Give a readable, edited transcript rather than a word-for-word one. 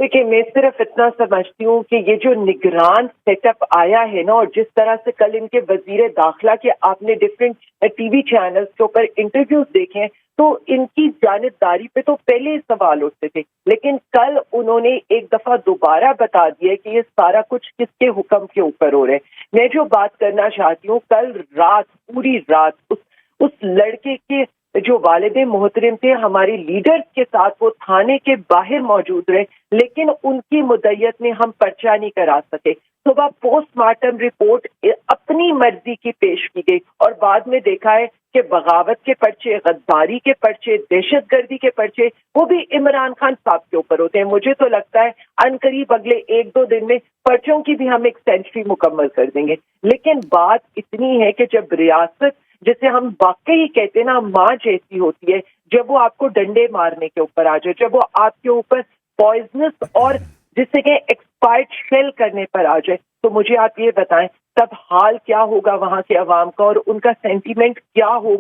देखिए, मैं सिर्फ इतना समझती हूँ कि ये जो निगरान सेटअप आया है ना, और जिस तरह से कल इनके वजीर दाखिला के आपने डिफरेंट टीवी चैनल्स के ऊपर इंटरव्यूज देखे हैं, तो इनकी जानिबदारी पे तो पहले ही सवाल उठते थे, लेकिन कल उन्होंने एक दफा दोबारा बता दिया कि ये सारा कुछ किसके हुक्म के ऊपर हो रहा है। मैं जो बात करना चाहती हूँ, कल रात पूरी रात उस लड़के के जो वालिद मोहतरम थे, हमारे लीडर्स के साथ वो थाने के बाहर मौजूद रहे, लेकिन उनकी मुद्दत में हम पर्चा नहीं करा सके। सुबह पोस्टमार्टम रिपोर्ट अपनी मर्जी की पेश की गई और बाद में देखा है कि बगावत के पर्चे, गद्दारी के पर्चे, दहशतगर्दी के पर्चे वो भी इमरान खान साहब के ऊपर होते हैं। मुझे तो लगता है अनकरीब अगले 1-2 दिन में पर्चों की भी हम एक सेंचुरी मुकम्मल कर देंगे। लेकिन बात इतनी है कि जब रियासत, जिसे हम वाकई कहते हैं ना, माँ जैसी होती है, जब वो आपको डंडे मारने के ऊपर आ जाए, जब वो आपके ऊपर पॉइजनस और जिससे कि एक्सपायर्ड शेल करने पर आ जाए, तो मुझे आप ये बताएं तब हाल क्या होगा वहां के अवाम का और उनका सेंटीमेंट क्या होगा।